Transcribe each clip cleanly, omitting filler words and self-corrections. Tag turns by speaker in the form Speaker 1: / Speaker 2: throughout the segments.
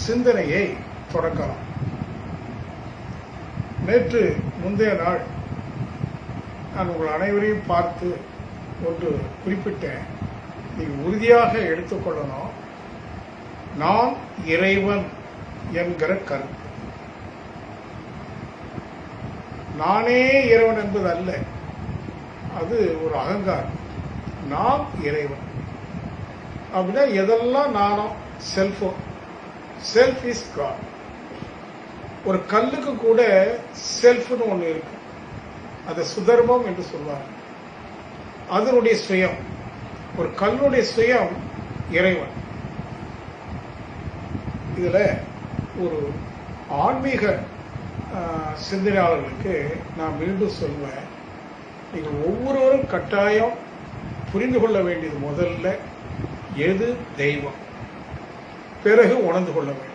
Speaker 1: சிந்தனையை தொடக்கலாம். நேற்று முந்தைய நாள் நான் உங்கள் அனைவரையும் பார்த்து ஒன்று குறிப்பிட்டேன். நீங்கள் உறுதியாக எடுத்துக்கொள்ளணும், நான் இறைவன் என்கிற கருத்து. நானே இறைவன் என்பது அல்ல, அது ஒரு அகங்காரம். நான் இறைவன் அப்படின்னா எதெல்லாம் நானோ செல்ஃபோ, செல்ஃப் இஸ் காட். ஒரு கல்லுக்கு கூட செல்ஃப்னு ஒன்று இருக்கு, அதை சுதர்மம் என்று சொல்வார். அதனுடைய சுயம், ஒரு கல்லுடைய சுயம் இறைவன். இதுல ஒரு ஆன்மீக சிந்தனையாளர்களுக்கு நான் மீண்டும் சொல்வேன், நீங்கள் ஒவ்வொருவரும் கட்டாயம் புரிந்து கொள்ள வேண்டியது முதல்ல எது தெய்வம், பிறகு உணர்ந்து கொள்ள வேண்டும்.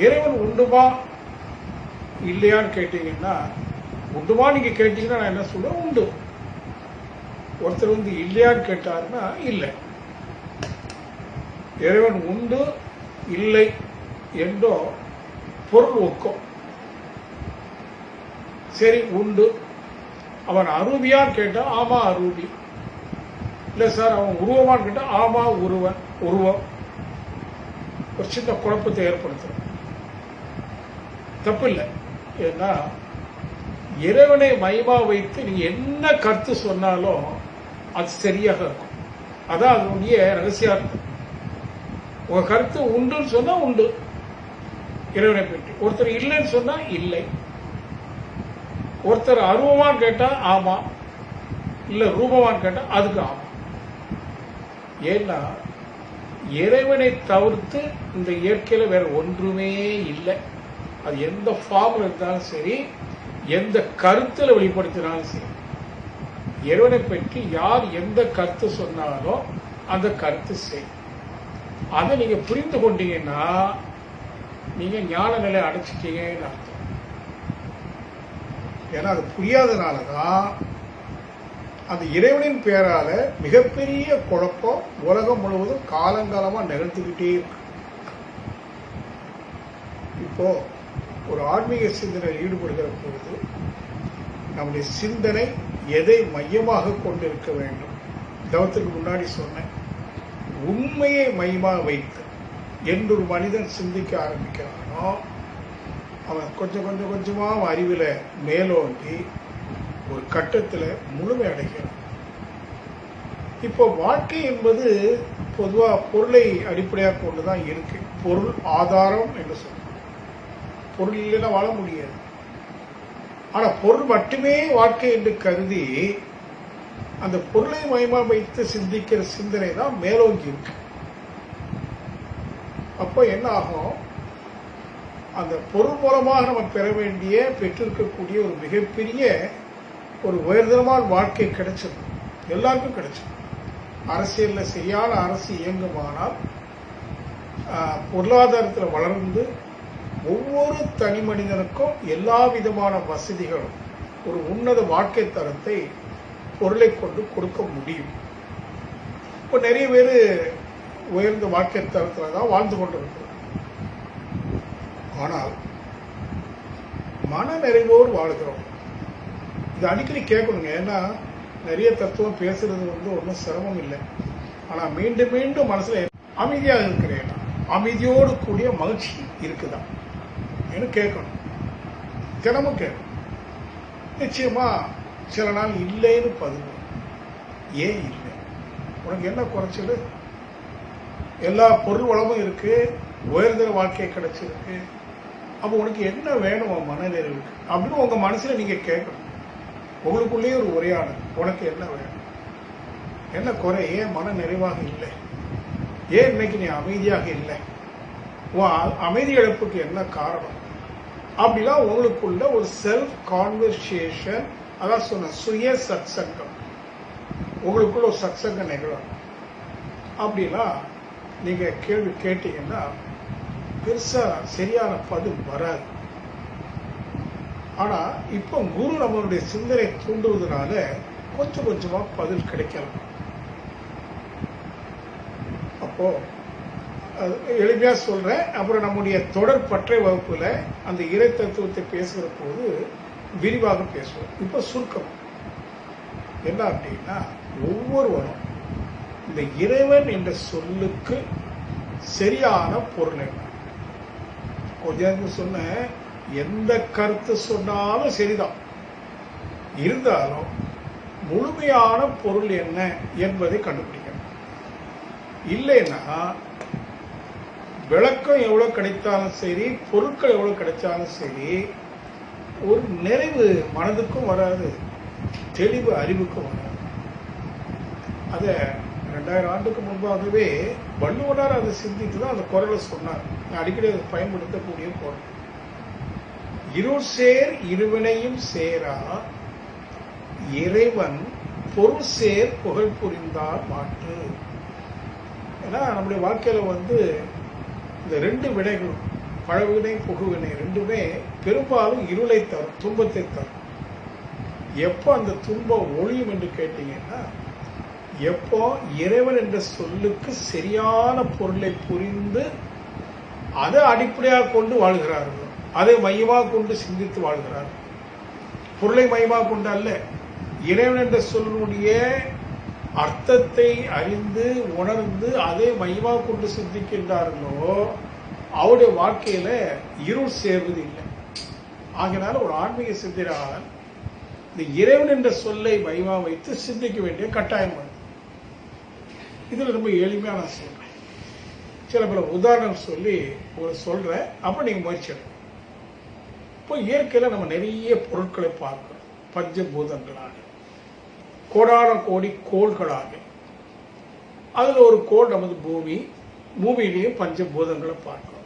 Speaker 1: இறைவன் உண்டுமா இல்லையான்னு கேட்டீங்கன்னா, உண்டுமா நீங்க கேட்டீங்கன்னா நான் என்ன சொல்றேன், உண்டு. ஒருத்தர் இல்லையான்னு கேட்டாருன்னா இல்லை. இறைவன் உண்டு இல்லை என்றோ பொருள் ஒக்கும். சரி உண்டு. அவன் அரூபியான்னு கேட்டா ஆமா அரூபி. இல்ல சார் அவன் உருவமான்னு கேட்டா ஆமா உருவம். ஒரு சின்ன குழப்பத்தை ஏற்படுத்தும். தப்பு இல்லை. ஏன்னா இறைவனை மையமா வைத்து நீங்க என்ன கருத்து சொன்னாலும் அது சரியாக இருக்கும். அதான் அதனுடைய ரகசியார்த்தம். உங்க கருத்து உண்டுன்னு சொன்னா உண்டு இறைவனை பற்றி, ஒருத்தர் இல்லைன்னு சொன்னா இல்லை. ஒருத்தர் அருவமான்னு கேட்டா ஆமா, இல்ல ரூபமான்னு கேட்டா அதுக்கு ஆமா. ஏன்னா இறைவனை தவிர்த்து இந்த இயற்கையில வேற ஒன்றுமே இல்லை. அது எந்த ஃபார்ம்ல இருந்தாலும் சரி, எந்த கருத்துல வெளிப்படுத்தினாலும் சரி, இறைவனை பற்றி யார் எந்த கருத்து சொன்னாலும் அந்த கருத்து சரி. அதை நீங்க புரிந்து கொண்டீங்கன்னா நீங்க ஞான நிலை அடைச்சிட்டீங்கன்னு அர்த்தம். ஏன்னா அது புரியாதனாலதான் அந்த இறைவனின் பேரால மிகப்பெரிய குழப்பம் உலகம் முழுவதும் காலங்காலமா நிகழ்ந்துகிட்டே இருக்கு. இப்போ ஒரு ஆன்மீக சிந்தனையில் ஈடுபடுகிற பொழுது நம்முடைய சிந்தனை எதை மையமாக கொண்டிருக்க வேண்டும்? தவத்துக்கு முன்னாடி சொன்னேன், உண்மையை மையமாக வைத்து என்று ஒரு மனிதன் சிந்திக்க ஆரம்பிக்கிறானோ அவன் கொஞ்சமா அறிவில மேலோங்கி ஒரு கட்டத்தில் முழுமை அடைகிறான். இப்போ வாழ்க்கை என்பது பொதுவா பொருளை அடிப்படையாக கொண்டுதான் இருக்கு. பொருள் ஆதாரம் என்று சொல்றோம். பொருள் இல்லைன்னா வாழ முடியாது. ஆனா பொருள் மட்டுமே வாழ்க்கை என்று கருதி அந்த பொருளை மையமா வைத்து சிந்திக்கிற சிந்தனை தான் மேலோங்கி இருக்கு. அப்போ என்ன ஆகும், அந்த பொருள் மூலமாக நம்ம பெற வேண்டிய பெற்றிருக்கக்கூடிய ஒரு மிகப்பெரிய ஒரு உயர்தரமான வாழ்க்கை கிடைச்சது, எல்லாருக்கும் கிடைச்சது. அரசியல்ல சரியான அரசு இயங்குமானால் பொருளாதாரத்தில் வளர்ந்து ஒவ்வொரு தனி மனிதனுக்கும் எல்லா விதமான வசதிகளும் ஒரு உன்னத வாழ்க்கை தரத்தை பொருளை கொண்டு கொடுக்க முடியும். இப்போ நிறைய பேர் உயர்ந்த வாழ்க்கை தரத்தில் தான் வாழ்ந்து கொண்டிருக்கிறார். ஆனால் மன நிறைவோடு வாழ்கிறோம். இது அடிக்கடி கேட்கணுங்க. ஏன்னா நிறைய தத்துவம் பேசுறது ஒன்றும் சிரமம் இல்லை. ஆனா மீண்டும் மீண்டும் மனசுல அமைதியாக இருக்கிறேன், அமைதியோடு கூடிய மகிழ்ச்சி இருக்குதா என்று கேட்கணும். தினமும் கேட்கணும். நிச்சயமா சில நாள் இல்லைன்னு பதிவு. ஏன் இல்லை? உனக்கு என்ன குறைச்சல்? எல்லா பொருள் வளமும் இருக்கு, உயர்தர வாழ்க்கை கிடைச்சிருக்கு. அப்போ உனக்கு என்ன வேணும் மனநிறைவுக்கு அப்படின்னு உங்க மனசுல நீங்க கேட்கணும். உங்களுக்குள்ளேயே ஒரு உரையாடல், உனக்கு என்ன வேணும், என்ன குறை, ஏன் மன நிறைவாக இல்லை, ஏன் இன்னைக்கு நீ அமைதியாக இல்லை, உன் அமைதி இழப்புக்கு என்ன காரணம்? அப்படிலாம் உங்களுக்குள்ள ஒரு செல்ஃப் கான்வர்சேஷன், அதான் சொன்ன சுய சத்சங்கம், உங்களுக்குள்ள ஒரு சத்சங்கம் நிகழும். அப்படிலாம் நீங்க கேள்வி கேட்டீங்கன்னா பெருசா சரியான பதில் வராது. ஆனா இப்போ குரு நம்மளுடைய சிந்தனை தூண்டுவதனால கொஞ்சம் கொஞ்சமா பதில் கிடைக்கலாம். இப்போ எளிமையா சொல்றேன். அப்புறம் நம்முடைய தொடர் பற்றை வகுப்புல அந்த இறை தத்துவத்தை பேசுகிற போது விரிவாக பேசுவோம். இப்ப சுருக்கம் என்ன அப்படின்னா, ஒவ்வொருவரும் இந்த இறைவன் என்ற சொல்லுக்கு சரியான பொருள் என்ன. கொஞ்சம் சொன்ன எந்த கருத்து சொன்னாலும் சரிதான், இருந்தாலும் முழுமையான பொருள் என்ன என்பதை கண்டுபிடிக்கணும். இல்லைன்னா விளக்கம் எவ்வளவு கிடைத்தாலும் சரி, பொருட்கள் எவ்வளவு கிடைச்சாலும் சரி, ஒரு நிறைவு மனதுக்கும் வராது, தெளிவு அறிவுக்கும் வராது. அத 2000 ஆண்டுக்கு முன்பாகவே வள்ளுவனார் அதை சிந்தித்து தான் அந்த குரலை சொன்னார். நான் அடிக்கடி அதை பயன்படுத்தக்கூடிய குரல். இருள் சேர் இருவினையும் சேரா இறைவன் பொருள் சேர் புகழ் புரிந்தார் மாட்டு. ஏன்னா நம்முடைய வாழ்க்கையில இந்த 2 வினைகளும், பழவினை புகுவினை, ரெண்டுமே பெரும்பாலும் இருளை தரும், துன்பத்தை தரும். எப்போ அந்த துன்பம் ஒழியும் என்று கேட்டீங்கன்னா, எப்போ இறைவன் என்ற சொல்லுக்கு சரியான பொருளை புரிந்து அதை அடிப்படையாக கொண்டு வாழ்கிறார்கள், அதை மையமாக கொண்டு சிந்தித்து வாழ்கிறார்கள். பொருளை மையமாக கொண்டு அல்ல, இறைவன் என்ற சொல்லுடைய அர்த்தத்தை அறிந்து உணர்ந்து அதை மையமாக கொண்டு சிந்திக்கின்றார்களோ அவருடைய வாழ்க்கையில இருள் சேர்வது இல்லை. ஆகினால ஒரு ஆன்மீக சிந்தனையால் இந்த இறைவன் என்ற சொல்லை மையமாக வைத்து சிந்திக்க வேண்டிய கட்டாயம் வருது. இதுல ரொம்ப எளிமையா நான் சொல்றேன். சில பல உதாரணம் சொல்லி சொல்றேன், அப்ப நீங்க முயற்சி எடுங்க. இப்போ இயற்கையில நம்ம நிறைய பொருட்களை பார்க்கிறோம், பஞ்சபூதங்களாக, கோடான கோடி கோள்களாக. அதுல ஒரு கோள் நமது பூமி. பூமியிலேயே பஞ்சபூதங்களை பார்க்கிறோம்.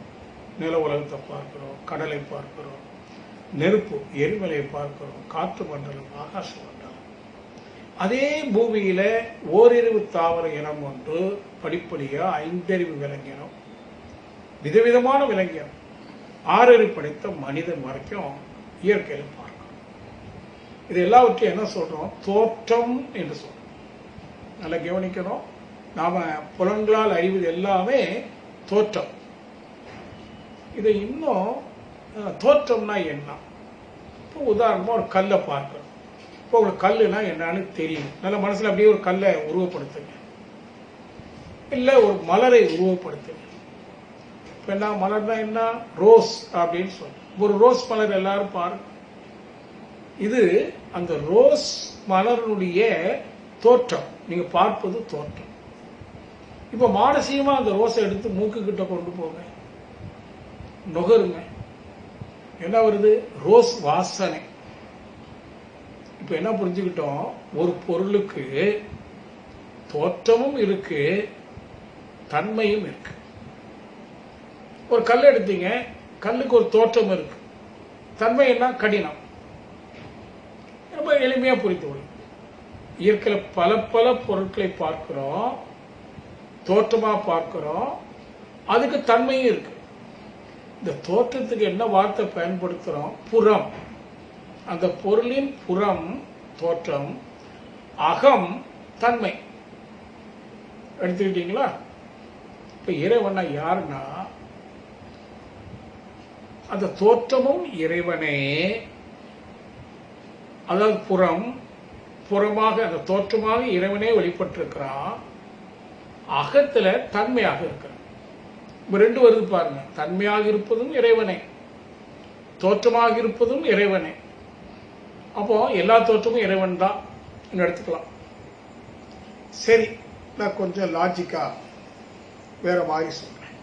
Speaker 1: நில உலகத்தை பார்க்கிறோம், கடலை பார்க்கிறோம், நெருப்பு எரிமலையை பார்க்கிறோம், காற்று மண்டலம், ஆகாச மண்டலம். அதே பூமியில ஓரிரவு தாவர இனம் ஒன்று, படிப்படியா 5 அறிவு விலங்கினம், விதவிதமான விலங்கினம், 6 அறிவு படைத்த மனிதன் வரைக்கும் இயற்கையில பார்க்கிறோம். இது எல்லாவற்றையும் என்ன சொல்றோம்? தோற்றம் என்று சொல்றோம். நல்லா கவனிக்கணும். நாம புலன்களால் அறிவது எல்லாமே தோற்றம். இதை இன்னும் தோற்றம்னா என்ன? இப்போ உதாரணமா ஒரு கல்லை பார்க்கிறோம். இப்போ உங்களுக்கு கல்லுனா என்னன்னு தெரியும். நல்ல மனசுல அப்படியே ஒரு கல்லை உருவப்படுத்துங்க, இல்ல ஒரு மலரை உருவப்படுத்துங்க. இப்ப என்ன மலர்னா என்ன? ரோஸ் அப்படின்னு சொல்றோம். ஒரு ரோஸ் மலர் எல்லாரும் பாருங்க. இது அந்த ரோஸ் மலருடைய தோற்றம், நீங்க பார்ப்பது தோற்றம். இப்ப மானசீகமா அந்த ரோஸை எடுத்து மூக்கு கிட்ட கொண்டு போங்க, நுகருங்க, என்ன வருது? ரோஸ் வாசனை. இப்ப என்ன புரிஞ்சுக்கிட்டோம்? ஒரு பொருளுக்கு தோற்றமும் இருக்கு, தன்மையும் இருக்கு. ஒரு கல் எடுத்தீங்க, கல்லுக்கு ஒரு தோற்றம் இருக்கு, தன்மை என்ன? கடினம். ரொம்ப எளிமையா புரிந்து கொள்ளும். இயற்கையில பல பல பொருட்களை பார்க்கிறோம், தோற்றமா பார்க்கிறோம், அதுக்கு தன்மையும் இருக்கு. இந்த தோற்றத்துக்கு என்ன வார்த்தை பயன்படுத்துறோம்? புறம். அந்த பொருளின் புறம் தோற்றம், அகம் தன்மை. எடுத்துக்கிட்டீங்களா? இப்ப இறைவனா யாருன்னா, அந்த தோற்றமும் இறைவனே. அதாவது புறம், புறமாக அந்த தோற்றமாக இறைவனே வெளிப்பட்டிருக்கிறான், அகத்துல தன்மையாக இருக்கிறான். இப்ப 2 வருது பாருங்க. தன்மையாக இருப்பதும் இறைவனே, தோற்றமாக இருப்பதும் இறைவனே. அப்போ எல்லா தோற்றமும் இறைவன் தான் எடுத்துக்கலாம். சரி, நான் கொஞ்சம் லாஜிக்கா வேற மாதிரி சொல்றேன்.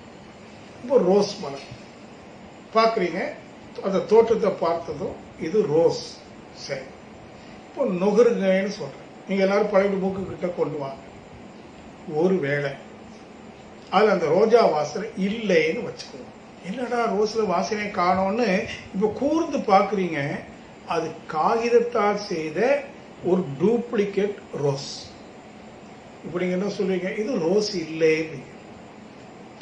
Speaker 1: இப்போ ரோஸ் மலர் பாக்குறீங்க, அந்த தோற்றத்தை பார்த்ததும் இது ரோஸ். சரி, இப்போ நுகருங்கன்னு சொல்றேன். நீங்க எல்லாரும் பழைய மூக்கு கிட்ட கொண்டு வாங்க. ஒரு வேளை அதுல அந்த ரோஜா வாசனை இல்லைன்னு வச்சுக்கோங்க. என்னடா ரோஸ்ல வாசனை காணோம்னு இப்ப கூர்ந்து பாக்குறீங்க, அது காகிதத்தால் செய்த ஒரு டூப்ளிகேட் ரோஸ். இப்ப நீங்க என்ன சொல்றீங்க? இது ரோஸ் இல்லை.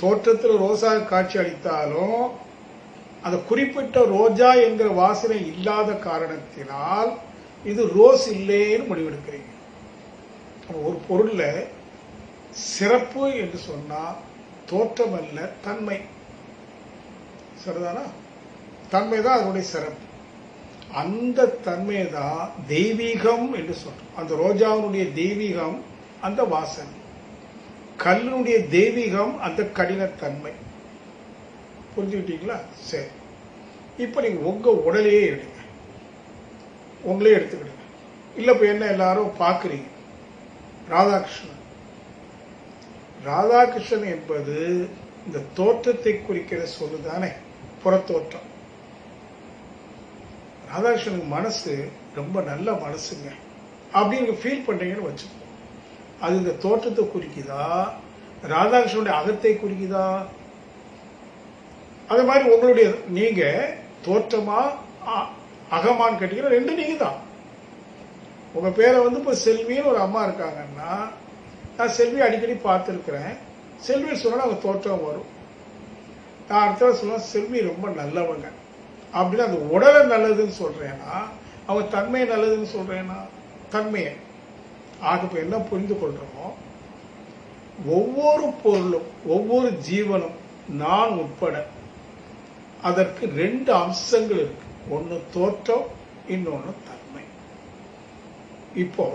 Speaker 1: தோற்றத்தில் ரோசா காட்சி அளித்தாலும் அந்த குறிப்பிட்ட ரோஜா என்கிற வாசனை இல்லாத காரணத்தினால் இது ரோஸ் இல்லைன்னு முடிவெடுக்கிறீங்க. ஒரு பொருள்ல சிறப்பு என்று சொன்னா தோற்றம் அல்ல, தன்மை. சரிதானா? தன்மை தான் அதனுடைய சிறப்பு. அந்த தன்மை தான் தெய்வீகம் என்று சொல்றோம். அந்த ரோஜாவினுடைய தெய்வீகம் அந்த வாசனை, கல்லுடைய தெய்வீகம் அந்த கடினத்தன்மை. புரிஞ்சுக்கிட்டீங்களா? சரி, இப்ப நீங்க உங்க உடலையே எடுங்க, உங்களே எடுத்துக்கிடுங்க. இல்ல இப்ப என்ன எல்லாரும் பாக்குறீங்க, ராதாகிருஷ்ணன். ராதாகிருஷ்ணன் என்பது இந்த தோற்றத்தை குறிக்கிற சொல்லுதானே, புறத்தோற்றம். ராதாகிருஷ்ணனுக்கு மனசு ரொம்ப நல்ல மனசுங்க அப்படின்னு ஃபீல் பண்றீங்கன்னு வச்சுக்கோ. அது இந்த தோற்றத்தை குறிக்குதா, ராதாகிருஷ்ணனுடைய அகத்தை குறிக்குதா? அதே மாதிரி உங்களுடைய நீங்க தோற்றமா அகமான்னு கேட்டீங்கன்னா ரெண்டு நீங்க தான். உங்க பேரை இப்ப செல்வின்னு ஒரு அம்மா இருக்காங்கன்னா, நான் செல்வி அடிக்கடி பார்த்துருக்கிறேன், செல்வின்னு சொன்னா அவங்க தோற்றம் வரும். நான் அடுத்த சொல்லுவேன் செல்வி ரொம்ப நல்லவங்க அப்படின்னு. அந்த உடலை நல்லதுன்னு சொல்றேன்னா அவங்க தன்மையை நல்லதுன்னு சொல்றேன்னா தன்மையை. ஆக இப்ப என்ன புரிந்து கொள்றோமோ, ஒவ்வொரு பொருளும் ஒவ்வொரு ஜீவனும் நான் உட்பட அதற்கு ரெண்டு அம்சங்கள் இருக்கு. ஒன்னு தோற்றம், இன்னொன்னு தன்மை. இப்போ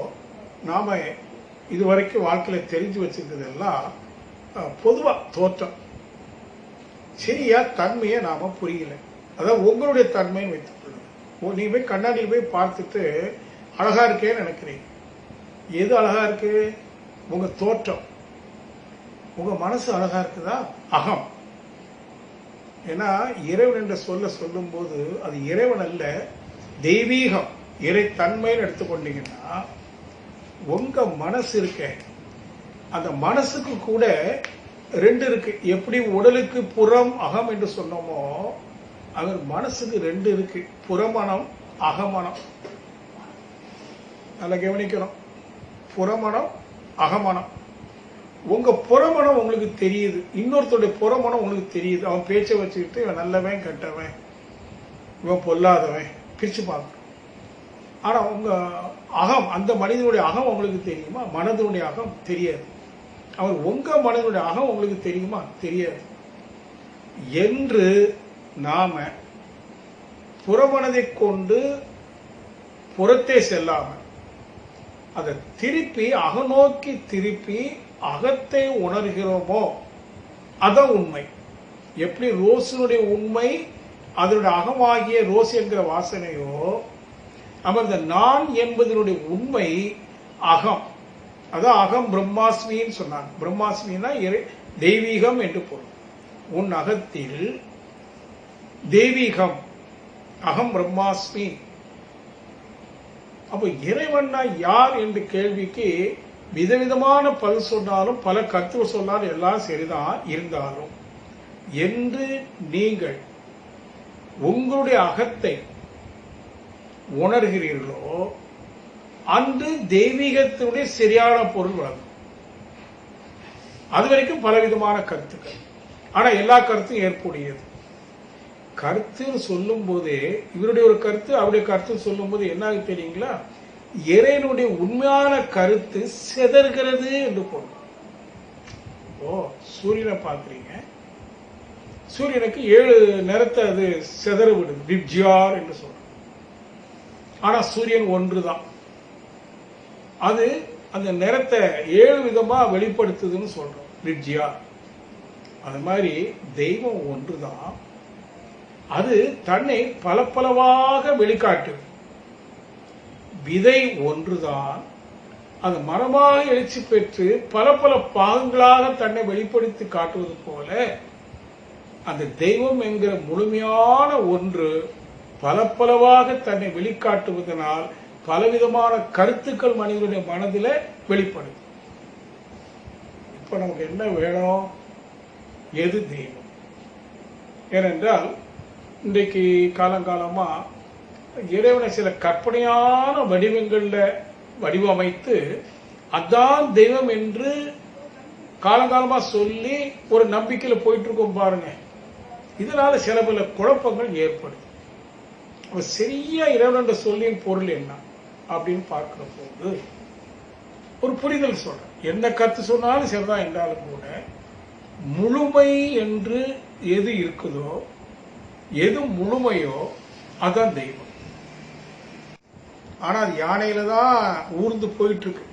Speaker 1: நாம இதுவரைக்கும் வாழ்க்கையில தெரிஞ்சு வச்சிருந்ததெல்லாம் பொதுவா தோற்றம். சரியா தன்மையை நாம புரியல. அதான் உங்களுடைய தன்மைன்னு வைத்துக் கொள்ளுங்க. நீ போய் கண்ணாடியில் போய் பார்த்துட்டு அழகா இருக்கேன்னு நினைக்கிறீங்க. எது அழகா இருக்கு? உங்க தோற்றம். உங்க மனசு அழகா இருக்குதா? அகம். ஏன்னா இறைவன் என்ற சொல்லும் போது அது இறைவன் அல்ல, தெய்வீகம், இறை தன்மைன்னு எடுத்துக்கொண்டீங்கன்னா உங்க மனசு இருக்க, அந்த மனசுக்கு கூட ரெண்டு இருக்கு. எப்படி உடலுக்கு புறம் அகம் என்று சொன்னோமோ, அவர் மனசுக்கு ரெண்டு இருக்கு, புறமனம் அகமனம். நல்லா கவனிக்கணும், புறமனம் அகமனம். உங்க புறமனம் உங்களுக்கு தெரியுது, இன்னொருத்தருடைய புறமனம் உங்களுக்கு தெரியுது. அவன் பேச்சை வச்சுக்கிட்டு இவன் நல்லவன் கெட்டவன், இவன் பொல்லாதவன் பிரிச்சு பார்க்கணும். ஆனா உங்க அகம், அந்த மனிதனுடைய அகம் உங்களுக்கு தெரியுமா? மனதனுடைய அகம் தெரியாது. அவர் உங்க மனதனுடைய அகம் உங்களுக்கு தெரியுமா? தெரியாது. என்று நாம புறமனதை கொண்டு புறத்தே செல்லாம அதை திருப்பி அகநோக்கி திருப்பி அகத்தை உணர்கிறோமோ அதான் உண்மை. எப்படி ரோஸினுடைய உண்மை அதனுடைய அகமாகிய ரோஸ் என்கிற வாசனையோ, அந்த நான் என்பதனுடைய உண்மை அகம். அதான் அகம் பிரம்மாஸ்மின்னு சொன்னாங்க. பிரம்மாஸ்மின்னா தெய்வீகம் என்று பொருள். உன் அகத்தில் தெய்வீகம், அகம் பிரம்மாஸ்மி. அப்ப இறைவன்னா யார் என்ற கேள்விக்கு விதவிதமான பதில் சொன்னாலும் பல கருத்துக்கள் சொன்னாலும் எல்லாம் சரிதான். இருந்தாலும் என்று நீங்கள் உங்களுடைய அகத்தை உணர்கிறீர்களோ அன்று தெய்வீகத்தினுடைய சரியான பொருள் வரும். அது வரைக்கும் பலவிதமான கருத்துக்கள், ஆனா எல்லா கருத்தும் ஏற்புடையது. கருத்துன்னு சொல்லும் போதே இவருடைய ஒரு கருத்து அவருடைய கருத்து சொல்லும் போது என்ன தெரியுங்களா, இறைவனுடைய உண்மையான கருத்து செதறுகிறது என்று பொருள். சூரியனை பார்க்கிறீங்க, சூரியனுக்கு 7 நிறத்தை அது செதற விடுது, விப்ஜியார் என்று சொல்றோம். ஆனா சூரியன் ஒன்றுதான், அது அந்த நிறத்தை 7 விதமா வெளிப்படுத்துதுன்னு சொல்றோம், விப்ஜியார். அது மாதிரி தெய்வம் ஒன்றுதான், அது தன்னை பல பலவாக வெளிக்காட்டு. விதை ஒன்றுதான், அது மரமாக எழுச்சி பெற்று பல பல பாகங்களாக தன்னை வெளிப்படுத்தி காட்டுவது போல அந்த தெய்வம் என்கிற முழுமையான ஒன்று பல பலவாக தன்னை வெளிக்காட்டுவதனால் பலவிதமான கருத்துக்கள் மனிதனுடைய மனதில் வெளிப்படுது. இப்ப நமக்கு என்ன வேணும்? எது தெய்வம்? ஏனென்றால் இன்றைக்கு காலங்காலமா இறைவனை சில கற்பனையான வடிவங்கள்ல வடிவமைத்து அதான் தெய்வம் என்று காலங்காலமா சொல்லி ஒரு நம்பிக்கையில போயிட்டு இருக்கோம் பாருங்க. இதனால சில பல குழப்பங்கள் ஏற்படுது. சரியா இறைவன் என்ற சொல்லின் பொருள் என்ன அப்படின்னு பார்க்கிற போது ஒரு புரிதல் சொல்றேன். என்ன கருத்து சொன்னாலும் சரிதான் என்றாலும் கூட முழுமை என்று எது இருக்குதோ, எது முழுமையோ அதான் தெய்வம். ஆனா அது யானையில தான் ஊர்ந்து போயிட்டு இருக்கு.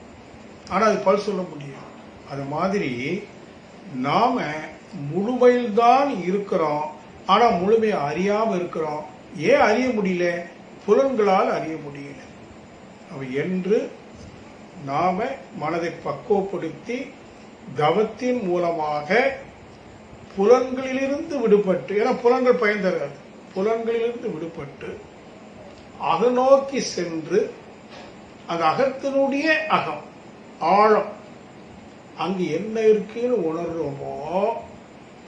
Speaker 1: ஆனா அது பல் சொல்ல முடியும். அது மாதிரி நாம முழுமையில் தான் இருக்கிறோம். ஆனா முழுமையை அறியாம இருக்கிறோம். ஏன் அறிய முடியல? புலன்களால் அறிய முடியல. என்று நாம மனதை பக்குவப்படுத்தி தவத்தின் மூலமாக புலன்களிலிருந்து விடுபட்டு, ஏன்னா புலன்கள் பயன் தராது, புலன்களிலிருந்து விடுபட்டு அகநோக்கி சென்று அந்த அகத்தினுடைய அகம் ஆழம் அங்கு என்ன இருக்குன்னு உணர்றோமோ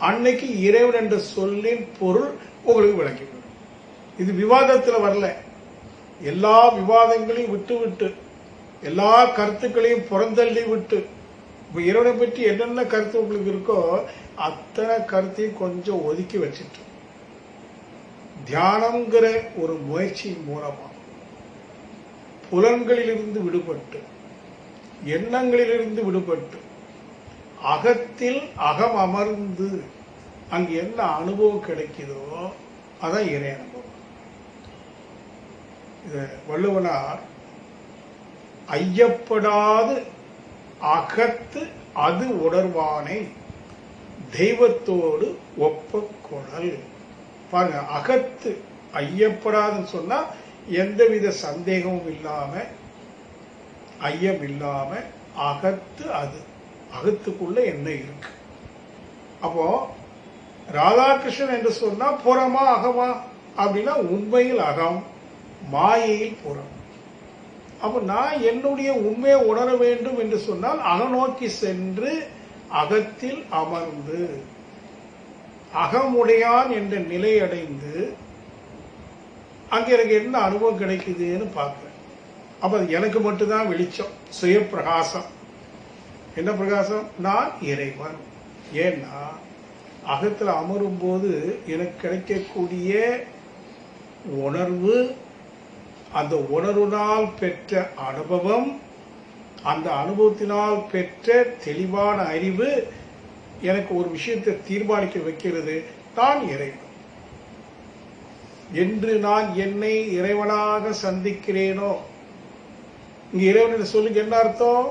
Speaker 1: அன்னைக்கு இறைவன் என்ற சொல்லின் பொருள் உங்களுக்கு விளங்கிவிடும். இது விவாதத்தில் வரல. எல்லா விவாதங்களையும் விட்டு விட்டு எல்லா கருத்துக்களையும் புறந்தள்ளி விட்டு இப்ப இறைவனை பற்றி என்னென்ன கருத்து உங்களுக்கு இருக்கோ அத்தனை கருத்தையும் கொஞ்சம் ஒதுக்கி வச்சுட்டு தியானம்ங்கிற ஒரு முயற்சியின் மூலமா புலன்களிலிருந்து விடுபட்டு எண்ணங்களிலிருந்து விடுபட்டு அகத்தில் அகம் அமர்ந்து அங்கு என்ன அனுபவம் கிடைக்குதோ அதான் இறை அனுபவம். வள்ளுவனார் ஐயப்படாது அகத்து அது உணர்வானை தெய்வத்தோடு ஒப்ப கொணல். பாருங்க, அகத்து ஐயப்படாதுன்னு சொன்னா எந்தவித சந்தேகமும் இல்லாம ஐயம் இல்லாம அகத்து அது அகத்துக்குள்ள என்ன இருக்கு. அப்போ ராதாகிருஷ்ணன் என்று சொன்னா புறமா அகமா அப்படின்னா உண்மையில் அகம், மாயையில் புறம். அப்ப நான் என்னுடைய உண்மையை உணர வேண்டும் என்று சொன்னால் அகநோக்கி சென்று அகத்தில் அமர்ந்து அகமுடையான் என்ற நிலை அடைந்து அங்க எனக்கு என்ன அனுபவம் கிடைக்குதுன்னு பார்க்கிறேன். அப்ப எனக்கு மட்டும்தான் வெளிச்சம், சுய பிரகாசம். என்ன பிரகாசம்? நான் இறைவன். ஏன்னா அகத்தில் அமரும் போது எனக்கு கிடைக்கக்கூடிய உணர்வு, அந்த உணர்வினால் பெற்ற அனுபவம், அந்த அனுபவத்தினால் பெற்ற தெளிவான அறிவு எனக்கு ஒரு விஷயத்தை தீர்மானிக்க வைக்கிறது. தான் இறைவன் என்று நான் என்னை இறைவனாக சந்திக்கிறேனோ, இங்க இறைவன் சொல்லுங்க என்ன அர்த்தம்?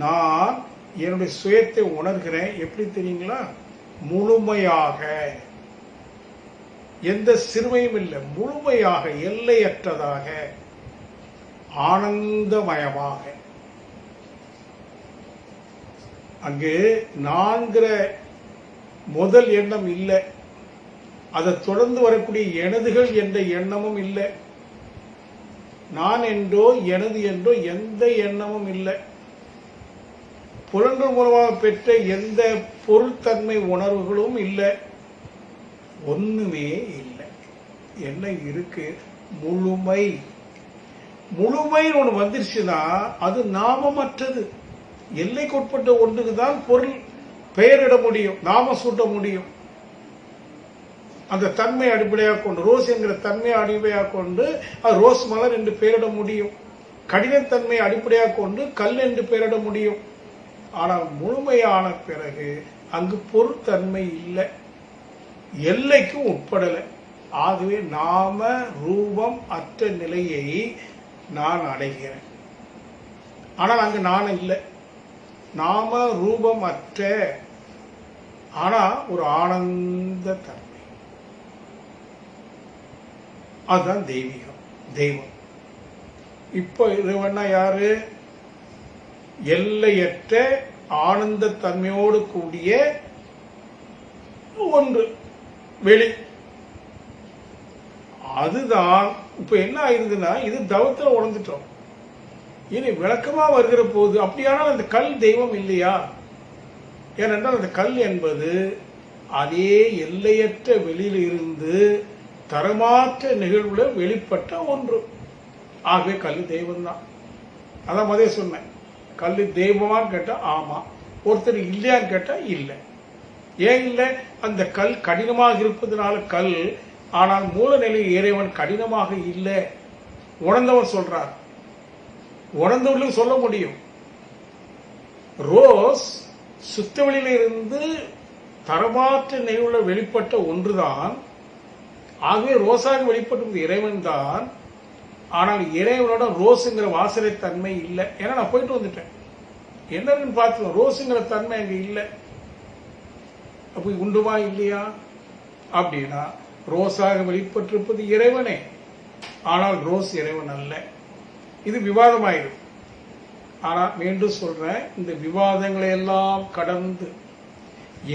Speaker 1: நான் என்னுடைய சுயத்தை உணர்கிறேன். எப்படி தெரியுங்களா? முழுமையாக, எந்த சிறுமையும் இல்லை, முழுமையாக, எல்லையற்றதாக, ஆனந்தமயமாக. அங்கு நான்கிற முதல் எண்ணம் இல்லை, அதை தொடர்ந்து வரக்கூடிய எனதுகள் என்ற எண்ணமும் இல்லை, நான் என்றோ எனது என்றோ எந்த எண்ணமும் இல்லை, புலன்கள் மூலமாக பெற்ற எந்த பொருள்தன்மை உணர்வுகளும் இல்லை, ஒண்ணுமே இல்லை. என்ன இருக்கு? முழுமை. முழுமைன்னு ஒண்ணு வந்துருச்சுன்னா அது நாமமற்றது, எல்லைக்குட்பட்ட ஒன்றுக்கு தான் பொருள் பெயரிட முடியும், நாம சூட்ட முடியும். அந்த தன்மை அடிப்படையாக கொண்டு, ரோஸ் என்கிற தன்மையை அடிப்படையாக கொண்டு அது ரோஸ் மலர் என்று பெயரிட முடியும். கடினத்தன்மை அடிப்படையாக கொண்டு கல் என்று பெயரிட முடியும். ஆனால் முழுமையான பிறகு அங்கு பொருட்தன்மை இல்லை, எல்லைக்கும் உட்படலை. ஆகவே நாம ரூபம் அற்ற நிலையை நான் அடைகிறேன். ஆனால் அங்கு நான் இல்லை, நாம ரூபம் அற்ற, ஆனா ஒரு ஆனந்த தன்மை. அதுதான் தெய்வீகம், தெய்வம். இப்போ இறைவன்னா யாரு? எல்லையற்ற ஆனந்த தன்மையோடு கூடிய ஒன்று, வெளி. அதுதான் இப்ப என்ன ஆயிருதுன்னா, இது தவத்துல உணர்ந்துட்டோம். இனி விளக்கமா வருகிற போது அப்படியானால் அந்த கல் தெய்வம் இல்லையா? ஏனென்றால் அந்த கல் என்பது அதே எல்லையற்ற வெளியில இருந்து தரமாற்ற நிகழ்வுல வெளிப்பட்ட ஒன்று. ஆகவே கல் தெய்வம் தான். அதான் முதலே சொன்னேன், கல் தெய்வமான்னு கேட்டா ஆமா, ஒருத்தர் இல்லையான்னு கேட்டா இல்லை. ஏன் இல்லை? அந்த கல் கடினமாக இருப்பதனால கல். ஆனால் மூலநிலை இறைவன் கடினமாக இல்லை. உணர்ந்தவன் சொல்றார், உணர்ந்தவர்களும் சொல்ல முடியும். ரோஸ் சுத்தவெளியிலிருந்து தரமாற்ற நிகழ்வுல வெளிப்பட்ட ஒன்றுதான். ஆகவே ரோஸாக வெளிப்பட்டது இறைவன் தான். ஆனால் இறைவனோட ரோஸுங்கிற வாசனை தன்மை இல்லை. ஏன்னா நான் போயிட்டு வந்துட்டேன், என்னன்னு பார்த்து ரோஸுங்கிற தன்மை அங்க இல்லை. அப்ப உண்டுமா இல்லையா? அப்படின்னா ரோஸாக வெளிப்பட்டிருப்பது இறைவனே, ஆனால் ரோஸ் இறைவன் அல்ல. இது விவாதமாயிடும். ஆனா மீண்டும் சொல்றேன், இந்த விவாதங்களை எல்லாம் கடந்து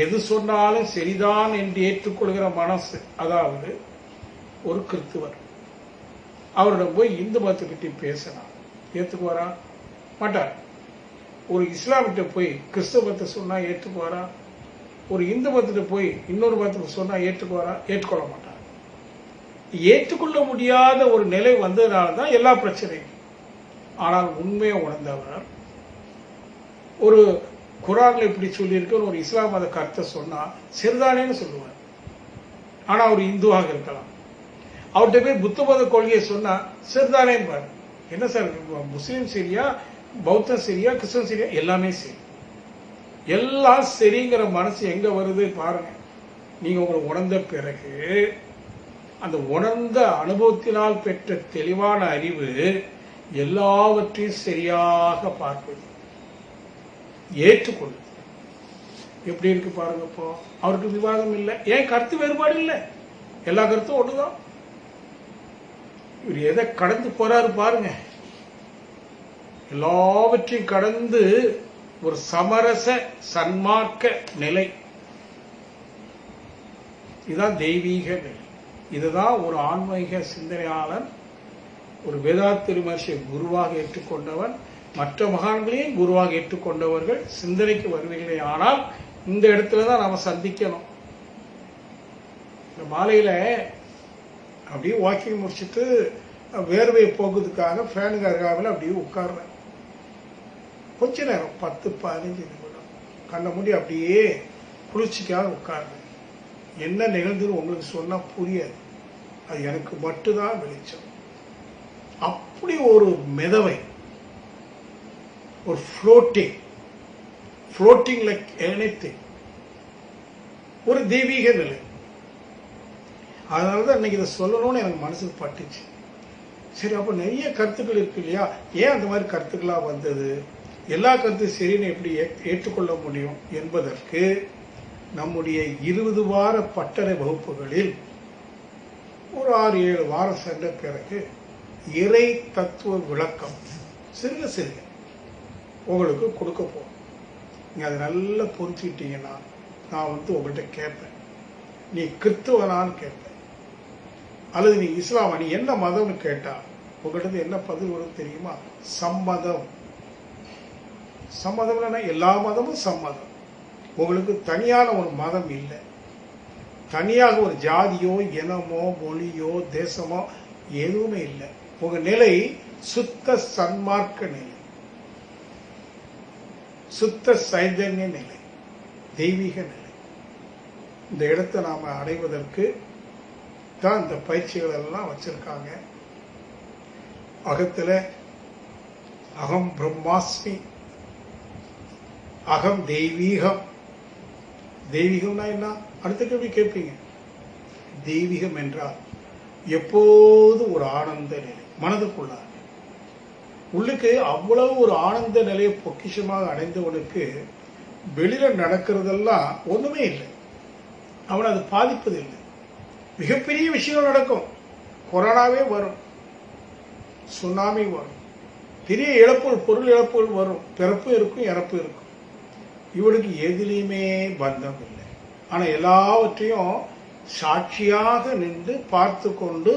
Speaker 1: எது சொன்னாலும் சரிதான் என்று ஏற்றுக்கொள்கிற மனசு, அதாவது ஒரு கிறிஸ்துவர் அவரிடம் போய் இந்து மதத்தை பேசினார், ஏற்றுக்குவாரா? மாட்டார். ஒரு இஸ்லாமிட்ட போய் கிறிஸ்தவ மதத்தை சொன்னா ஏற்றுக்குவாரா? ஒரு இந்து மதத்தை போய் இன்னொரு மதத்தை சொன்னா ஏற்றுக்குவாரா? ஏற்றுக்கொள்ள மாட்டார். ஏற்றுக்கொள்ள முடியாத ஒரு நிலை வந்ததுனால தான் எல்லா பிரச்சனையும். ஆனால் உண்மையை உணர்ந்தவர் ஒரு குரான்ல இப்படி சொல்லியிருக்க ஒரு இஸ்லாம் மத கருத்தை சொன்னா சரிதானேன்னு சொல்லுவார். ஆனா அவர் இந்துவாக இருக்கலாம். அவர்கிட்ட போய் புத்த மத கொள்கையை சொன்னா சரிதானே பாரு. என்ன சார், முஸ்லீம் சரியா, பௌத்தம் சரியா, கிறிஸ்தவம் சரியா? எல்லாமே சரி. எல்லாம் சரிங்கிற மனசு எங்க வருது பாருங்க. நீங்க உங்களை உணர்ந்த பிறகு அந்த உணர்ந்த அனுபவத்தினால் பெற்ற தெளிவான அறிவு எல்லாவற்றையும் சரியாக பார்ப்பது, ஏற்றுக்கொள்ளுது. எப்படி இருக்கு பாருங்க. இப்போ அவருக்கு விவாதம் இல்லை, ஏன் கருத்து வேறுபாடு இல்லை, எல்லா கருத்தும் ஒண்ணுதான். இவர் எதை கடந்து போறாரு பாருங்க. எல்லாவற்றையும் கடந்து ஒரு சமரச சன்மார்க்க நிலை. இதுதான் தெய்வீக நிலை. இதுதான் ஒரு ஆன்மீக சிந்தனையாளன், ஒரு வேதாந்த விமர்சையை குருவாக ஏற்றுக்கொண்டவன், மற்ற மகான்களையும் குருவாக ஏற்றுக்கொண்டவர்கள் சிந்தனைக்கு வருவீர்களே. ஆனால் இந்த இடத்துல தான் நாம சந்திக்கணும். இந்த மாலையில அப்படியே வாக்கிங் முடிச்சுட்டு வேர்வையை போக்குறதுக்காக ஃபேனுக்கு அருகாமல் அப்படியே உட்கார்றேன். கொஞ்ச நேரம் 10-15 நிமிடம் கண்ண மூடி அப்படியே குளிர்ச்சிக்காக உட்கார்றேன். என்ன நிகழ்ந்துன்னு உங்களுக்கு சொன்னா புரியாது, அது எனக்கு மட்டும்தான் வெளிச்சம். அப்படி ஒரு மிதவை, ஒரு ஃப்ளோட்டிங் லைக் எனிதிங், ஒரு தெய்வீக நிலை. அதனாலதான் இன்னைக்கு இதை சொல்லணும்னு எனக்கு மனசுக்கு பட்டுச்சு. சரி, அப்ப நிறைய கருத்துக்கள் இருக்கு இல்லையா, ஏன் அந்த மாதிரி கருத்துக்களா வந்தது, எல்லா கருத்தும் சரின்னு எப்படி ஏற்றுக்கொள்ள முடியும் என்பதற்கு நம்முடைய 20 வார பட்டறை வகுப்புகளில் ஒரு 6-7 வாரம் சென்ற பிறகு இறை தத்துவ விளக்கம் சிறுக சிறுக உங்களுக்கு கொடுக்க போறோம். நீங்க அதை நல்லா புரிஞ்சுக்கிட்டீங்கன்னா நான் உங்கள்கிட்ட கேட்பேன், நீ கிறிஸ்துவனான்னு கேட்பேன், அல்லது நீ இஸ்லாமா, நீ என்ன மதம்னு கேட்டா உங்கள்கிட்ட என்ன பதில் வரும் தெரியுமா? சம்மதம். சம்மதம்னா எல்லா மதமும் சம்மதம். உங்களுக்கு தனியான ஒரு மதம் இல்லை, தனியாக ஒரு ஜாதியோ இனமோ மொழியோ தேசமோ எதுவுமே இல்லை. உங்க நிலை சுத்த சன்மார்க்க நிலை, சுத்த சைதன்ய நிலை, தெய்வீக நிலை. இந்த இடத்தை நாம அடைவதற்கு தான் இந்த பயிற்சிகள் எல்லாம் வச்சிருக்காங்க. அகத்துல அகம் பிரம்மாஸ்மி, அகம் தெய்வீகம். தெய்வீகம்னா என்ன? அடுத்த கேள்வி கேட்பீங்க. தெய்வீகம் என்றால் எப்போது ஒரு ஆனந்த நிலை மனதுக்குள்ள. உள்ளுக்கு அவ்வளவு ஒரு ஆனந்த நிலையை பொக்கிஷமாக அடைந்தவனுக்கு வெளியில நடக்கிறதெல்லாம் ஒண்ணுமே இல்லை, அவனை அது பாதிப்பது இல்லை. மிகப்பெரிய விஷயங்கள் நடக்கும், கொரோனாவே வரும், சுனாமி வரும், பெரிய இழப்புகள், பொருள் இழப்புகள் வரும், பிறப்பு இருக்கும், இறப்பு இருக்கும். இவனுக்கு எதிலையுமே பந்தம் இல்லை. ஆனா எல்லாவற்றையும் சாட்சியாக நின்று பார்த்து கொண்டு,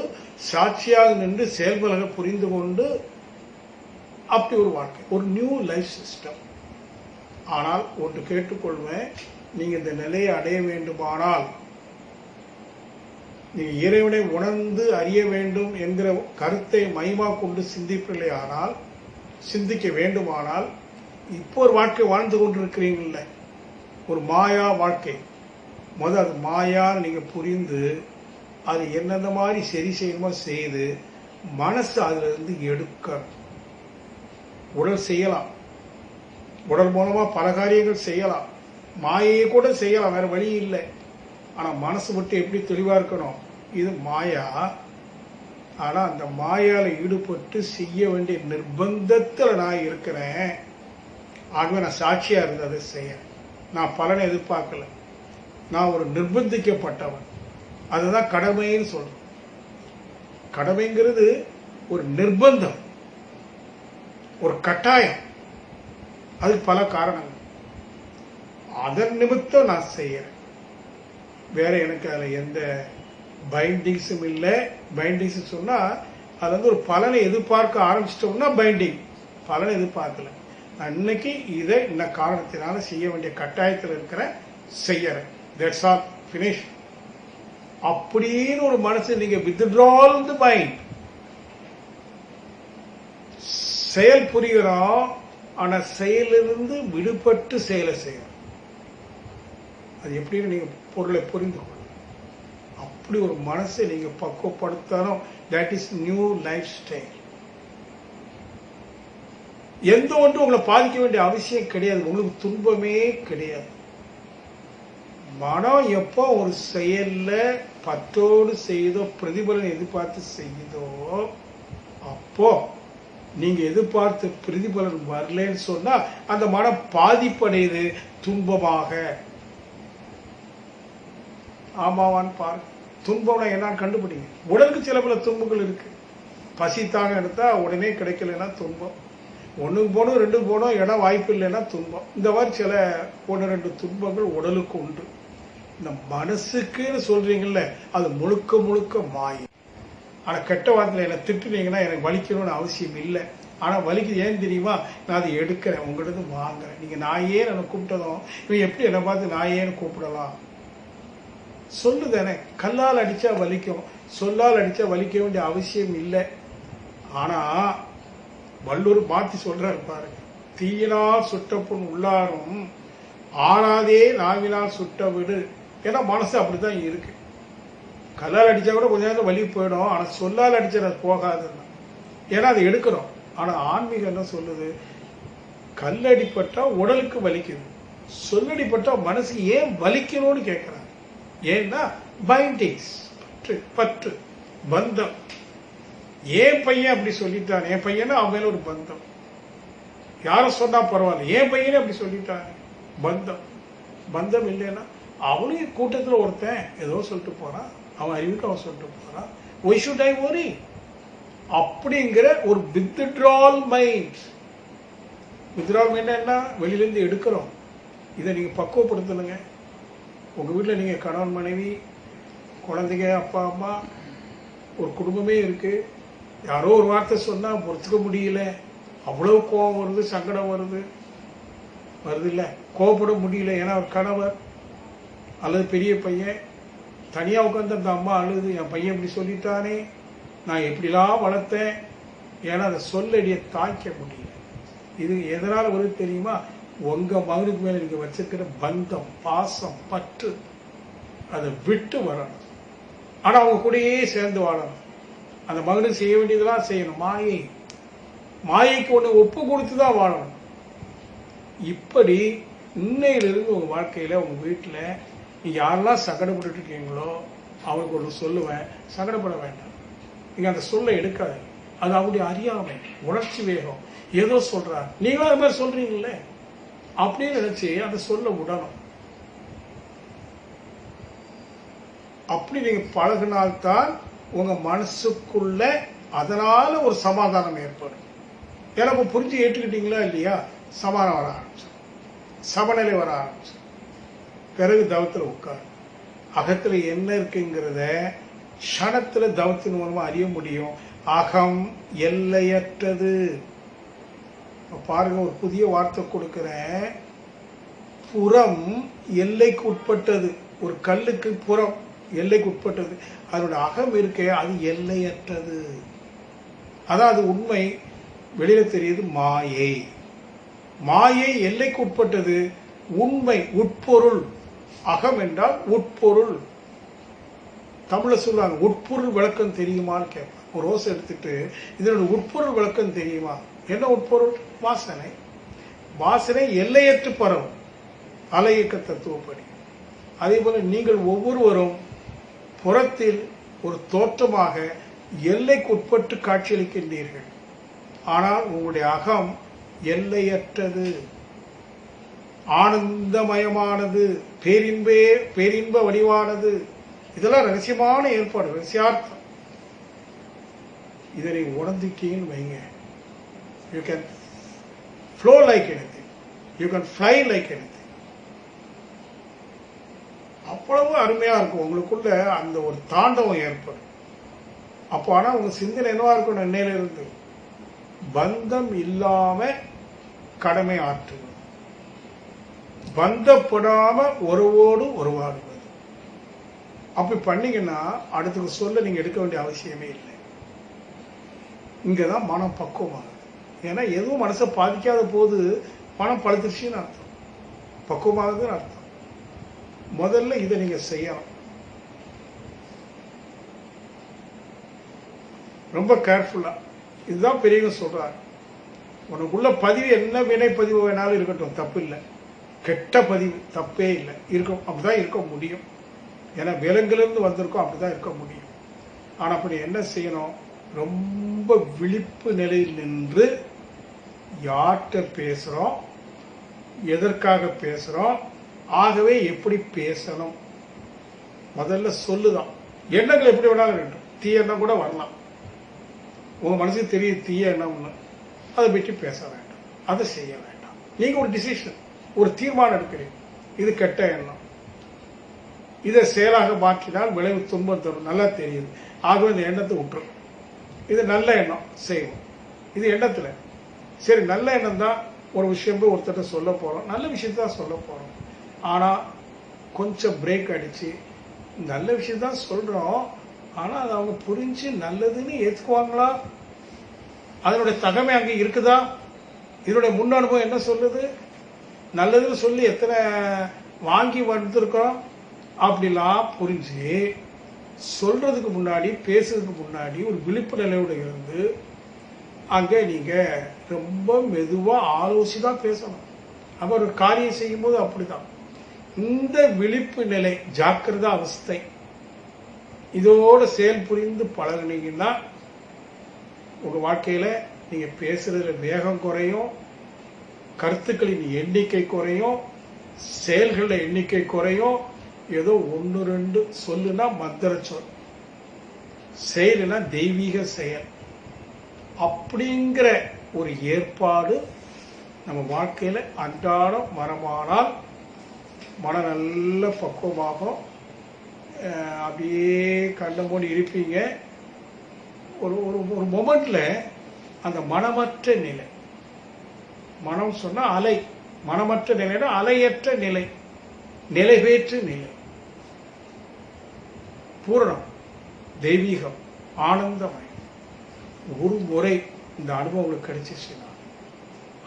Speaker 1: சாட்சியாக நின்று செயல்பலக புரிந்து கொண்டு, அப்படி ஒரு வாழ்க்கை, ஒரு நியூ லைஃப் சிஸ்டம். ஆனால் ஒன்று கேட்டுக்கொள்வேன், நீங்க இந்த நிலையை அடைய வேண்டுமானால், நீங்க இறைவனை உணர்ந்து அறிய வேண்டும் என்கிற கருத்தை மையமா கொண்டு சிந்திப்பில்லை, ஆனால் சிந்திக்க வேண்டுமானால், இப்போ ஒரு வாழ்க்கை வாழ்ந்து கொண்டிருக்கிறீங்கல்ல, ஒரு மாயா வாழ்க்கை, அது மாயான்னு நீங்க புரிந்து அது என்னென்ன மாதிரி சரி செய்யணுமோ செய்து மனசு அதுல இருந்து எடுக்கணும். உடல் செய்யலாம், உடல் மூலமா பல காரியங்கள் செய்யலாம், மாயையை கூட செய்யலாம், வேற வழி இல்லை. ஆனா மனசு மட்டும் எப்படி தெளிவா இருக்கணும், இது மாயா. ஆனா அந்த மாயால ஈடுபட்டு செய்ய வேண்டிய நிர்பந்தத்துல நான் இருக்கிறேன். ஆகவே நான் சாட்சியா இருந்து அதை செய்ய, நான் பலனை எதிர்பார்க்கல, நான் ஒரு நிர்பந்திக்கப்பட்டவன். அதுதான் கடமைன்னு சொல்றேன். கடமைங்கிறது ஒரு நிர்பந்தம், ஒரு கட்டாயம். அதுக்கு பல காரணங்கள். அதன் நிமித்தம் நான் செய்யறேன். வேற எனக்கு அதுல எந்த பைண்டிங்ஸும் இல்லை. பைண்டிங்ஸ் சொன்னா அது வந்து ஒரு பலனை எதிர்பார்க்க ஆரம்பிச்சிட்டோம்னா பைண்டிங். பலனை எதிர்பார்க்கல, நான் இன்னைக்கு இதை இந்த காரணத்தினால செய்ய வேண்டிய கட்டாயத்தில் இருக்கிற செய்யறேன். That's all, finish. அப்படின்னு ஒரு மனசு நீங்க withdraw the mind, செயல் புரிகிறோம். ஆனா செயலிருந்து விடுபட்டு செயலை செய்யணும். அது எப்படின்னு நீங்க பொருளை புரிந்து கொள்ளணும். அப்படி ஒரு மனசை நீங்க பக்குவப்படுத்தணும். That is new life style. எந்த ஒன்று உங்களை பாதிக்க வேண்டிய அவசியம் கிடையாது, உங்களுக்கு துன்பமே கிடையாது. மனம் எப்போ ஒரு செயல்ல பற்றோடு செய்தோ, பிரதிபலன் எதிர்பார்த்து செய்யுதோ, அப்போ நீங்க எதிர்பார்த்த பிரதிபலன் வரலன்னு சொன்னா அந்த மனம் பாதிப்படையுது துன்பமாக. ஆமாவான்னு பாருங்க. துன்பம்னா என்னன்னு கண்டுபிடிங்க. உடலுக்கு சில பல துன்பங்கள் இருக்கு. பசி தாங்க எடுத்தா உடனே கிடைக்கலன்னா துன்பம், ஒண்ணுக்கு போகணும் ரெண்டுக்கு போகணும் இடம் வாய்ப்பு இல்லைன்னா துன்பம். இந்த மாதிரி சில 1-2 துன்பங்கள் உடலுக்கு உண்டு. இந்த மனசுக்குன்னு சொல்றீங்கல்ல, அது முழுக்க முழுக்க மாயை. ஆனா கெட்ட வார்த்தையில என்ன திட்டுனீங்கன்னா எனக்கு வலிக்கணும்னு அவசியம் இல்லை. ஆனா வலிக்கு ஏன் தெரியுமா, நான் அதை எடுக்கிறேன், உங்கள்கிட்ட வாங்குறேன். நீங்க நான் ஏன் என்னை கூப்பிட்டதும் இவன் எப்படி என்னை பார்த்து நான் ஏன்னு கூப்பிடலாம் சொல்லுதானே. கல்லால் அடிச்சா வலிக்கும், சொல்லால் அடிச்சா வலிக்க வேண்டிய அவசியம் இல்லை. ஆனா வள்ளுவர் மாத்தி சொல்றாரு பாருங்க, தீயினால் சுட்ட புண் உள்ளாரும் ஆனாதே நாவினால் சுட்ட விடு. ஏன்னா மனசு அப்படித்தான் இருக்கு. கல்லால் அடிச்சா கூட கொஞ்ச நேரம் வலி போயிடும், ஆனா சொல்லால் அடிச்சா அது போகாதுன்னா. ஏன்னா அதை எடுக்கிறோம். ஆனா ஆன்மீகம் என்ன சொல்லுது, கல்லடிப்பட்டா உடலுக்கு வலிக்குது, சொல்லடிப்பட்டா மனசுக்கு ஏன் வலிக்கணும்னு கேட்கிறாங்க. ஏன்னா பைண்டிங்ஸ், பற்று, பந்தம். ஏன் பையன் அப்படி சொல்லிட்டான், என் பையனா அவன் மேல ஒரு பந்தம். யாரும் சொன்னா பரவாயில்ல, என் பையனே அப்படி சொல்லிட்டாங்க, பந்தம். பந்தம் இல்லைன்னா அவனையும் கூட்டத்தில் ஒருத்தன் ஏதோ சொல்லிட்டு போறான், அவன் அறிவுக்கு அவன் சொல்லிட்டு போறான், why should I worry? அப்படிங்கிற ஒரு withdrawal mind. withdrawal mind என்ன, வெளியிலேருந்து எடுக்கிறோம். இதை நீங்க பக்குவப்படுத்தலுங்க. உங்க வீட்டில் நீங்க கணவன் மனைவி குழந்தைங்க அப்பா அம்மா ஒரு குடும்பமே இருக்கு. யாரோ ஒரு வார்த்தை சொன்னா பொறுத்துக்க முடியல, அவ்வளவு கோபம் வருது, சங்கடம் வருது இல்ல, கோபப்பட முடியல. ஏன்னா ஒரு கணவர் அல்லது பெரிய பையன் தனியா உட்காந்து அந்த அம்மா அழுது, என் பையன் இப்படி சொல்லிட்டானே, நான் எப்படிலாம் வளர்த்தேன். ஏன்னா அதை சொல்லடிய தாய்க்க முடியல. இது எதனால வருது தெரியுமா, உங்க மகனுக்கு மேல நீங்க வச்சிருக்கிற பந்தம், பாசம், பற்று, அதை விட்டு வரணும். ஆனா அவங்க கூடயே சேர்ந்து வாழணும். அந்த மகனுக்கு செய்ய வேண்டியதெல்லாம் செய்யணும். மாயைக்கு ஒண்ணு ஒப்பு கொடுத்துதான் வாழணும். இப்படி இன்னையிலிருந்து உங்க வாழ்க்கையில உங்க வீட்டுல நீங்க யாரெல்லாம் சங்கடப்பட்டு இருக்கீங்களோ அவருக்கு ஒன்று சொல்லுவேன், சங்கடப்பட வேண்டாம். நீங்க அந்த சொல்ல எடுக்காதீங்க. அது அவங்களுடைய அறியாமை, உணர்ச்சி வேகம், ஏதோ சொல்றாரு, நீங்களும் அது மாதிரி சொல்றீங்களே அப்படின்னு நினைச்சு அந்த சொல்ல விடணும். அப்படி நீங்க பழகினால்தான் உங்க மனசுக்குள்ள அதனால ஒரு சமாதானம் ஏற்படும். ஏன்னா இப்ப புரிஞ்சு ஏற்றுக்கிட்டீங்களா இல்லையா, சமாதானம் வர ஆரம்பிச்சு, சமநிலை வர ஆரம்பிச்சு. பிறகு தவத்துல உட்காரு. அகத்துல என்ன இருக்குங்கிறத க்ஷணத்துல தவத்தின் மூலமா அறிய முடியும். அகம் எல்லையற்றது. பாருங்க, ஒரு புதிய வார்த்தை கொடுக்கிறேன். புறம் எல்லைக்கு உட்பட்டது. ஒரு கல்லுக்கு புறம் எல்லைக்கு உட்பட்டது, அதோட அகம் இருக்கே அது எல்லையற்றது. அதான் அது உண்மை. வெளியில தெரியுது மாயை. மாயை எல்லைக்கு உட்பட்டது, உண்மை உட்பொருள். அகம் என்றால் உட்பொருள். தமிழ்ல சொல்லுவாங்க, உட்பொருள் விளக்கம் தெரியுமான்னு கேட்பாங்க. ஒரு ரோஸ் எடுத்துட்டு இதனோட உட்பொருள் விளக்கம் தெரியுமா? என்ன உட்பொருள்? வாசனை. வாசனை எல்லையற்று பரவும் அலை இயக்க தத்துவப்படி. அதே போல நீங்கள் ஒவ்வொருவரும் புறத்தில் ஒரு தோற்றமாக எல்லைக்குட்பட்டு காட்சியளிக்கின்றீர்கள். ஆனால் உங்களுடைய அகம் எல்லையற்றது, ஆனந்தமயமானது, பேரின்ப வடிவானது. இதெல்லாம் ரகசியமான ஏற்பாடு, ரகசியார்த்தம். இதை நீங்க உணர்ந்துட்டீங்கன்னு வைங்க, you can flow like anything, you can fly like anything. அவ்வளவு அருமையா இருக்கும். உங்களுக்குள்ள அந்த ஒரு தாண்டவம் ஏற்படும். அப்போ ஆனா உங்க சிந்தனை என்னவா இருக்கும்? எண்ணெயில இருந்து பந்தம் இல்லாம கடமை ஆற்றுவது, பந்தப்படாம ஒருவோடு உருவாடுவது. அப்படி பண்ணீங்கன்னா அடுத்த சொல்ல நீங்க எடுக்க வேண்டிய அவசியமே இல்லை. இங்கதான் மனம் பக்குவமாகுது. ஏன்னா எதுவும் மனசை பாதிக்காத போது மனம் பழுத்துருச்சுன்னு அர்த்தம், பக்குவமாகுதுன்னு அர்த்தம். முதல்ல இதை நீங்க செய்யணும். ரொம்ப கேர்ஃபுல்லா. இதுதான் பெரியவங்க சொல்றாங்க. உனக்குள்ள பதிவு என்ன வினை பதிவு வேணாலும் இருக்கட்டும், தப்பு இல்லை. கெட்ட பதிவு தப்பே இல்லை, இருக்கும். அப்படிதான் இருக்க முடியும். ஏன்னா விலங்கிலிருந்து வந்திருக்கோம், அப்படிதான் இருக்க முடியும். ஆனா அப்படி என்ன செய்யணும்? ரொம்ப விழிப்பு நிலையில் நின்று யார்கிட்ட பேசுறோம், எதற்காக பேசுறோம், ஆகவே எப்படி பேசணும். முதல்ல சொல்லுதான். எண்ணங்கள் எப்படி வேணாலும் வேண்டும். தீய எண்ணம் கூட வரலாம். உங்க மனசுக்கு தெரியும் தீய எண்ணம்னு, அதை பற்றி பேச வேண்டாம், அதை செய்ய வேண்டாம். நீங்க ஒரு டிசிஷன், ஒரு தீர்மானம் எடுக்கிறீங்க. இது கெட்ட எண்ணம், இதை செயலாக மாற்றினால் விளைவு துன்பம் தரும், நல்லா தெரியுது. ஆகவே இந்த எண்ணத்தை விட்டுரும். இது நல்ல எண்ணம், செய்வோம். இது எண்ணத்துல சரி, நல்ல எண்ணம் தான். ஒரு விஷயம் போய் ஒருத்தட்ட சொல்ல போறோம், நல்ல விஷயத்தான் சொல்ல போறோம். ஆனா கொஞ்சம் பிரேக் அடிச்சு நல்ல விஷயம் தான் சொல்றோம், ஆனா அதை அவங்க புரிஞ்சு நல்லதுன்னு ஏத்துக்குவாங்களா? அதனுடைய தகமை அங்கே இருக்குதா? இதனுடைய முன் அனுபவம் என்ன சொல்லுது? நல்லதுன்னு சொல்லி எத்தனை வாங்கி வந்திருக்கோம். அப்படிலாம் புரிஞ்சு சொல்றதுக்கு முன்னாடி, பேசுறதுக்கு முன்னாடி ஒரு விழிப்பு நிலையோட இருந்து அங்க நீங்க ரொம்ப மெதுவா ஆலோசிதான் பேசணும். அப்ப ஒரு காரியம் செய்யும் போது அப்படிதான். இந்த விழிப்பு நிலை, ஜாக்கிரதா அவஸ்தை, இதோட செயல் புரிந்து பழகினீங்கன்னா உங்க வாழ்க்கையில நீங்க பேசுறதுல வேகம் குறையும், கருத்துக்களின் எண்ணிக்கை குறையும், செயல்கள எண்ணிக்கை குறையும். ஏதோ ஒன்னு ரெண்டு சொல்லுனா மந்திர சொல், செயல்னா தெய்வீக செயல். அப்படிங்கிற ஒரு ஏற்பாடு நம்ம வாழ்க்கையில அன்றாடம் மரமானால் மனம் நல்ல பக்குவமாகும். அப்படியே கண்ண மூடி இருப்பீங்க. ஒரு ஒரு மொமெண்ட்ல அந்த மனமற்ற நிலை, மனம் சொன்னா அலை, மனமற்ற நிலைனா அலையற்ற நிலை, நிலைபேற்று நிலை, பூரணம், தெய்வீகம், ஆனந்தமயம். ஒரு முறை இந்த அனுபவம் உங்களுக்கு கிடைச்சிச்சுன்னா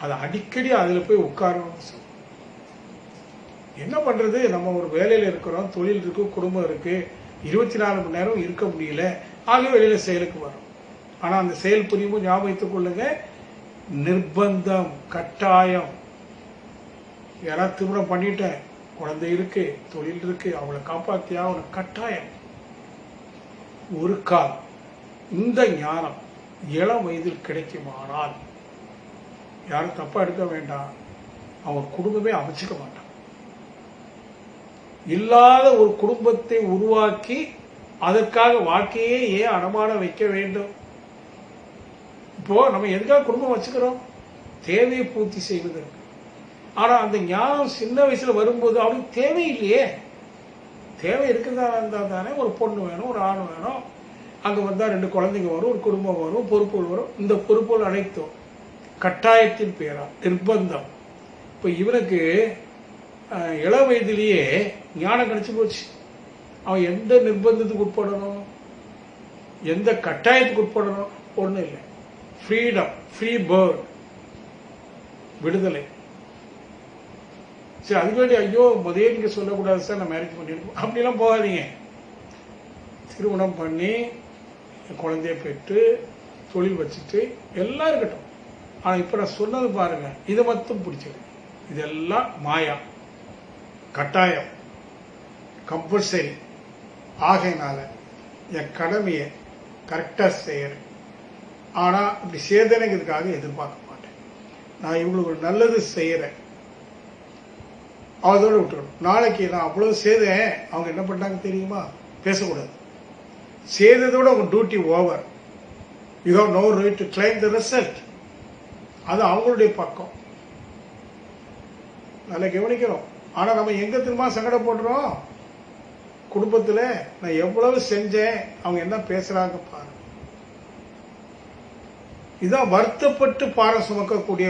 Speaker 1: அதை அடிக்கடி அதுல போய் உட்காரணும்னு சொல்லுவோம். என்ன பண்றது? நம்ம ஒரு வேலையில இருக்கிறோம், தொழில் இருக்கு, குடும்பம் இருக்கு, 24 மணி நேரம் இருக்க முடியல. ஆகவே வெளியில செயலுக்கு வரும். ஆனா அந்த செயல் புரியும் ஞாபகம் வைத்துக் கொள்ளுங்க, நிர்பந்தம், கட்டாயம். யாராவது திருமணம் பண்ணிட்டேன், குழந்தை இருக்கு, தொழில் இருக்கு, அவளை காப்பாத்தியா, அவனை கட்டாயம். ஒரு கால் இந்த ஞானம் இளம் வயதில் கிடைக்குமானால் யாரும் தப்பா எடுக்க வேண்டாம், அவன் குடும்பமே அமைச்சுக்க மாட்டான். இல்லாத ஒரு குடும்பத்தை உருவாக்கி அதற்காக வாழ்க்கையே ஏன் அடமானம் வைக்க வேண்டும்? இப்போ நம்ம எதுக்காக குடும்பம் வச்சுக்கிறோம்? தேவையை பூர்த்தி செய்வதற்கு. ஆனா அந்த ஞானம் சின்ன வயசுல வரும்போது அவனுக்கு தேவை இல்லையே. தேவை இருக்கிறதா இருந்தா தானே ஒரு பொண்ணு வேணும், ஒரு ஆண் வேணும், அங்க வந்தா 2 குழந்தைங்க வரும், ஒரு குடும்பம் வரும், பொறுப்புகள் வரும். இந்த பொறுப்புகள் அனைத்தும் கட்டாயத்தின் பேரா, நிர்பந்தம். இப்ப இவனுக்கு இள வயதிலேயே ஞானம் கிடைச்சு போச்சு. அவன் எந்த நிர்பந்தத்துக்கு உட்படணும், எந்த கட்டாயத்துக்கு உட்படணும்? ஒண்ணு இல்லை. ஃப்ரீடம், ஃப்ரீ பேர்ட், விடுதலை. சரி, அதுக்கு வேண்டி ஐயோ முதலே நீங்க சொல்லக்கூடாது சார், நான் மேரேஜ் பண்ணிருக்கோம் அப்படிலாம் போகாதீங்க. திருமணம் பண்ணி குழந்தைய பெற்று தொழில் வச்சுட்டு எல்லாம் இருக்கட்டும், ஆனா இப்ப நான் சொன்னது பாருங்க, இதை மட்டும் பிடிச்சது. இதெல்லாம் மாயா, கட்டாயம், கம்பல்சரி. ஆகையினால என் கடமையை கரெக்டா செய்யறேன். ஆனா இப்படி சேதனைங்கிறதுக்காக எதிர்பார்க்க மாட்டேன். நான் இவங்களுக்கு ஒரு நல்லது செய்யறேன், அதோட விட்டுக்கணும். நாளைக்கு நான் அவ்வளவு செய்தேன், அவங்க என்ன பண்ணாங்க தெரியுமா? பேசக்கூடாது. செய்ததோட உங்க duty over. You have no right to claim the result. அது அவங்களுடைய பக்கம். நல்லா கவனிக்கிறோம். ஆனா நம்ம எங்க திரும்ப சங்கடப்படுறோம்? குடும்பத்துல நான் எவ்வளவு செஞ்சேன், அவங்க என்ன பேசுறாங்க பாருங்க. இதான் வருத்தப்பட்டு பாரம் சுமக்கக்கூடிய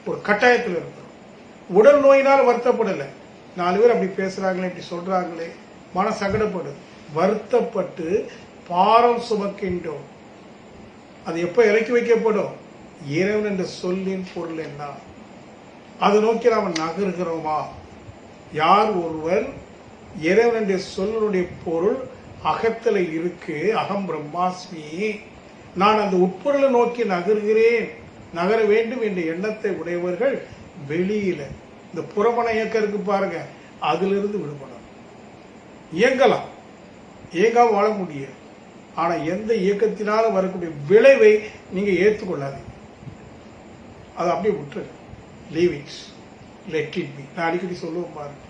Speaker 1: ஒரு கட்டாயத்தில் இருக்கிறோம். உடல் நோயினால் வருத்தப்படல. 4 பேர் அப்படி பேசுறாங்களே, இப்படி சொல்றாங்களே, மன சங்கடப்படுது. வருத்தப்பட்டு பாரம் சுமக்கின்றோம். அது எப்ப இறக்கி வைக்கப்படும்? இறைவன் என்ற சொல்லின் பொருள் என்ன? அதை நோக்கி நாம் நகர்கிறோமா? யார் ஒருவர் இறைவன் என்ற சொல்லுடைய பொருள் அகத்துல இருக்கு, அகம் பிரம்மாஸ்மி, நான் அந்த உட்பொருளை நோக்கி நகர்கிறேன், நகர வேண்டும் என்ற எண்ணத்தை உடையவர்கள் வெளியில இந்த புறமண இயக்கம் இருக்கு பாருங்க, அதுல இருந்து விடுபடலாம். இயங்கலாம், இயங்காம வாழ முடியாது. ஆனா எந்த இயக்கத்தினால வரக்கூடிய விளைவை நீங்க ஏற்றுக்கொள்ளாதீங்க. அதை அப்படியே விட்டுரு. Leave it, let it be. நான் அடிக்கடி சொல்லுவேன் பாருங்க,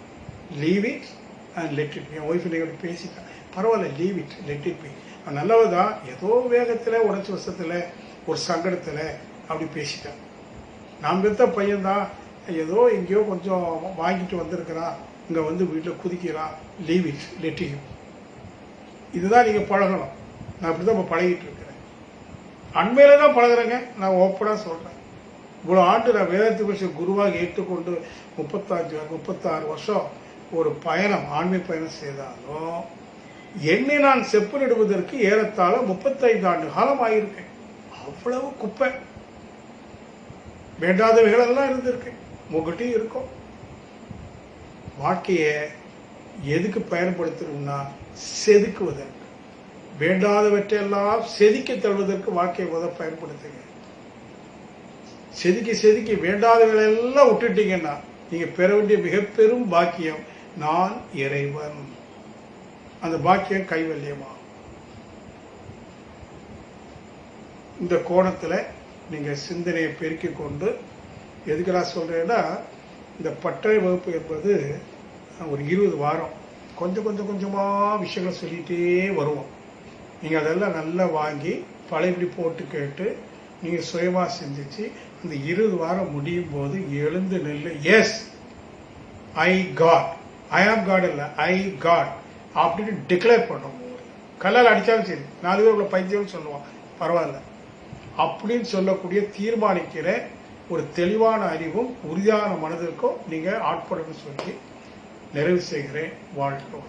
Speaker 1: leave it and let it be. N wife நீங்க பேசிட்டேன், பரவாயில்ல, leave it, let it be. நல்லதுதான். ஏதோ வேகத்துல, உடச்சு வசத்துல, ஒரு சங்கடத்துல அப்படி பேசிட்டேன். நான் பெத்த பையன்தான், ஏதோ எங்கேயோ கொஞ்சம் வாங்கிட்டு வந்திருக்கிறான், இங்க வந்து வீட்டில் குதிக்கிறான், லீவ் இட், லெட் இட். இதுதான் நீங்க பழகணும். நான் இப்படிதான் பழகிட்டு இருக்கிறேன். அண்மையில தான் பழகுறேங்க, நான் ஓப்பனா சொல்றேன். இவ்வளவு ஆண்டு நான் வேதாந்தி குருவாக ஏற்றுக்கொண்டு 36 வருஷம் ஒரு பயணம், ஆன்மீக பயணம் செய்தாலும் என்னை நான் செப்பனிடுவதற்கு ஏறத்தாழ 35 ஆண்டு காலம் ஆயிருக்கேன். அவ்வளவு குப்பை, வேண்டாதவைகள் எல்லாம் இருந்திருக்கு, உங்ககிட்டயும் இருக்கும். வாழ்க்கைய எதுக்கு பயன்படுத்தணும்னா செதுக்குவதற்கு. வேண்டாதவற்றையெல்லாம் செதுக்கி தள்ளுவதற்கு வாழ்க்கையை பயன்படுத்துங்க. செதுக்கி செதுக்கி வேண்டாதவர்கள் எல்லாம் விட்டுட்டீங்கன்னா நீங்க பெற வேண்டிய மிக பெரும் பாக்கியம், நான் இறைவன். அந்த பாக்கியம் கைவல்யமா. இந்த கோணத்துல நீங்க சிந்தனையை பெருக்கிக் கொண்டு, எதுக்கு நான் சொல்றேன்னா, இந்த பட்டறை வகுப்பு என்பது ஒரு 20 வாரம் கொஞ்சம் கொஞ்சம் கொஞ்சமா விஷயங்களை சொல்லிட்டே வருவோம். நீங்க அதெல்லாம் நல்லா வாங்கி பழையபடி போட்டு கேட்டு நீங்க சுயமா சிந்திச்சு அந்த 20 வாரம் முடியும் போது எழுந்து நில்லு. எஸ், ஐ காட், ஐ ஆம் காட் இல்ல, ஐ காட் அப்படின்னு டிக்ளேர் பண்ணும். கல்லால் அடிச்சாலும் சரி, 4 பேர் உள்ள பைத்தியம் சொல்லுவான், பரவாயில்ல அப்படின்னு சொல்லக்கூடிய தீர்மானிக்கிற ஒரு தெளிவான அறிவும் உறுதியான மனதிற்கும் நீங்க ஆட்படணும்னு சொல்லி நிறைவு செய்கிறேன். வாழ்க்கை.